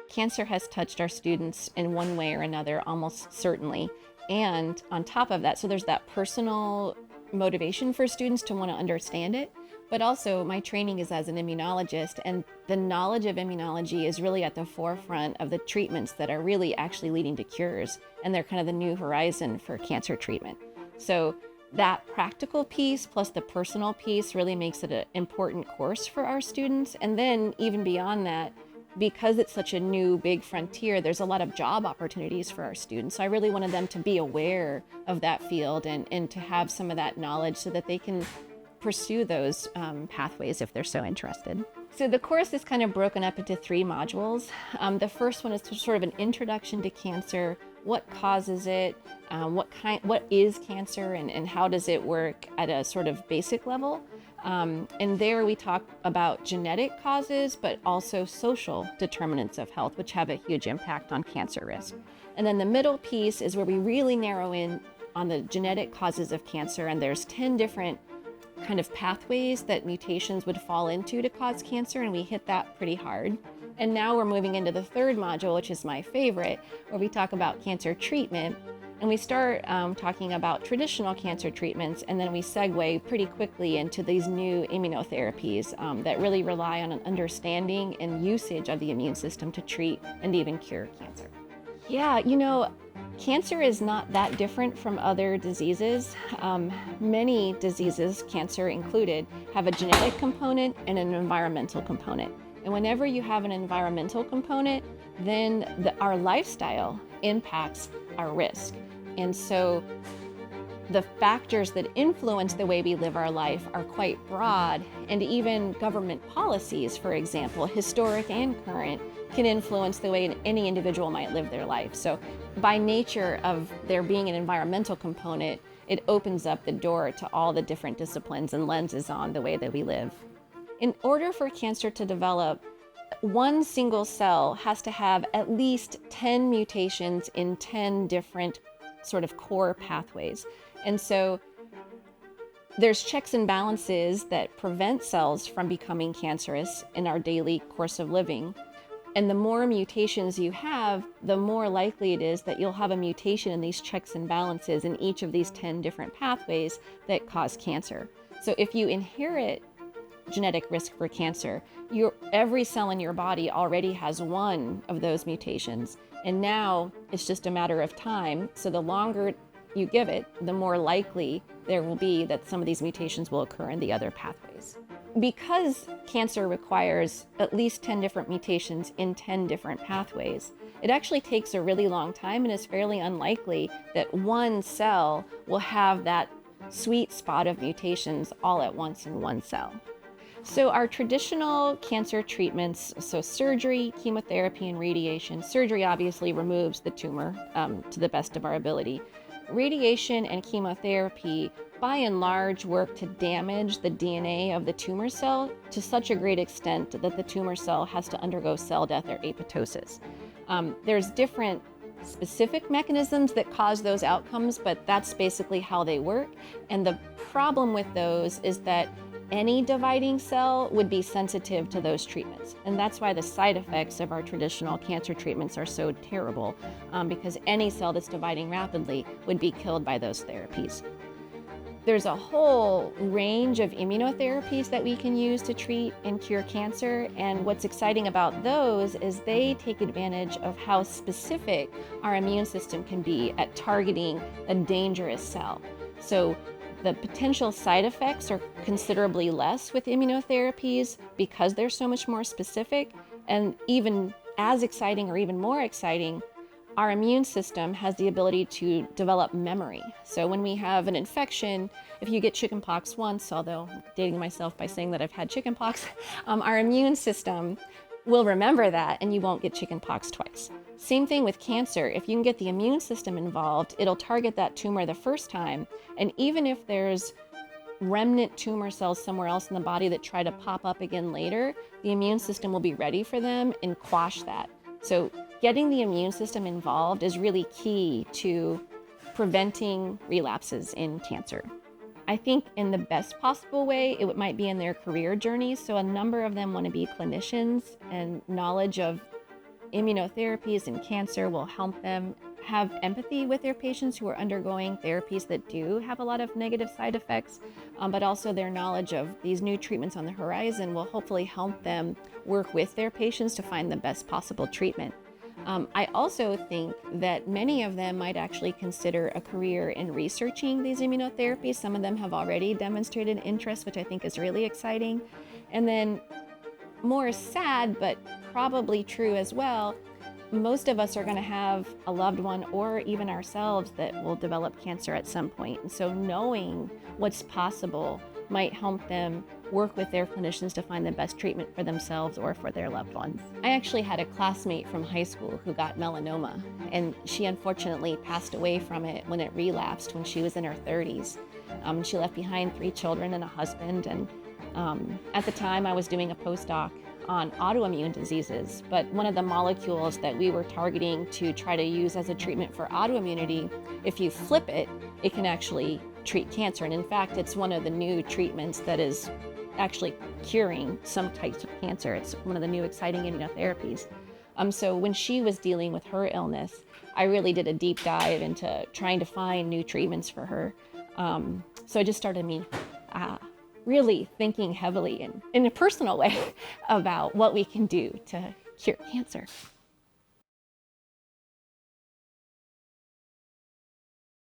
cancer has touched our students in one way or another, almost certainly. And on top of that, so there's that personal motivation for students to want to understand it. But also, my training is as an immunologist, and the knowledge of immunology is really at the forefront of the treatments that are really actually leading to cures. And they're kind of the new horizon for cancer treatment. So that practical piece plus the personal piece really makes it an important course for our students. And then even beyond that, because it's such a new big frontier, there's a lot of job opportunities for our students. So I really wanted them to be aware of that field and to have some of that knowledge so that they can pursue those pathways if they're so interested. So the course is kind of broken up into 3 modules. The first one is sort of an introduction to cancer. What causes it? What is cancer, and how does it work at a sort of basic level? And there we talk about genetic causes, but also social determinants of health, which have a huge impact on cancer risk. And then the middle piece is where we really narrow in on the genetic causes of cancer, and there's 10 different kind of pathways that mutations would fall into to cause cancer, and we hit that pretty hard. And now we're moving into the third module, which is my favorite, where we talk about cancer treatment. And we start talking about traditional cancer treatments, and then we segue pretty quickly into these new immunotherapies that really rely on an understanding and usage of the immune system to treat and even cure cancer. Yeah, cancer is not that different from other diseases. Many diseases, cancer included, have a genetic component and an environmental component. And whenever you have an environmental component, then our lifestyle impacts our risk. And so the factors that influence the way we live our life are quite broad, and even government policies, for example, historic and current, can influence the way any individual might live their life. So by nature of there being an environmental component, it opens up the door to all the different disciplines and lenses on the way that we live. In order for cancer to develop, one single cell has to have at least 10 mutations in 10 different sort of core pathways. And so there's checks and balances that prevent cells from becoming cancerous in our daily course of living. And the more mutations you have, the more likely it is that you'll have a mutation in these checks and balances in each of these 10 different pathways that cause cancer. So if you inherit genetic risk for cancer, every cell in your body already has one of those mutations. And now it's just a matter of time. So the longer you give it, the more likely there will be that some of these mutations will occur in the other pathways. Because cancer requires at least 10 different mutations in 10 different pathways, it actually takes a really long time and is fairly unlikely that one cell will have that sweet spot of mutations all at once in one cell. So our traditional cancer treatments, so surgery, chemotherapy, and radiation. Surgery obviously removes the tumor to the best of our ability. Radiation and chemotherapy, by and large, work to damage the DNA of the tumor cell to such a great extent that the tumor cell has to undergo cell death or apoptosis. There's different specific mechanisms that cause those outcomes, but that's basically how they work. And the problem with those is that any dividing cell would be sensitive to those treatments. And that's why the side effects of our traditional cancer treatments are so terrible, because any cell that's dividing rapidly would be killed by those therapies. There's a whole range of immunotherapies that we can use to treat and cure cancer. And what's exciting about those is they take advantage of how specific our immune system can be at targeting a dangerous cell. So the potential side effects are considerably less with immunotherapies because they're so much more specific. And even as exciting or even more exciting, our immune system has the ability to develop memory. So when we have an infection, if you get chickenpox once, although I'm dating myself by saying that I've had chickenpox, our immune system will remember that and you won't get chickenpox twice. Same thing with cancer. If you can get the immune system involved, it'll target that tumor the first time. And even if there's remnant tumor cells somewhere else in the body that try to pop up again later, the immune system will be ready for them and quash that. So getting the immune system involved is really key to preventing relapses in cancer. I think in the best possible way, it might be in their career journeys. So a number of them want to be clinicians, and knowledge of immunotherapies in cancer will help them have empathy with their patients who are undergoing therapies that do have a lot of negative side effects, but also their knowledge of these new treatments on the horizon will hopefully help them work with their patients to find the best possible treatment. I also think that many of them might actually consider a career in researching these immunotherapies. Some of them have already demonstrated interest, which I think is really exciting. And then, more sad, but probably true as well, most of us are going to have a loved one or even ourselves that will develop cancer at some point. And so knowing what's possible might help them work with their clinicians to find the best treatment for themselves or for their loved ones. I actually had a classmate from high school who got melanoma, and she unfortunately passed away from it when it relapsed when she was in her 30s. She left behind 3 children and a husband, and at the time I was doing a postdoc on autoimmune diseases, but one of the molecules that we were targeting to try to use as a treatment for autoimmunity, if you flip it, it can actually treat cancer. And in fact, it's one of the new treatments that is actually curing some types of cancer. It's one of the new exciting immunotherapies. So when she was dealing with her illness, I really did a deep dive into trying to find new treatments for her. So it just started me really thinking heavily in a personal way about what we can do to cure cancer.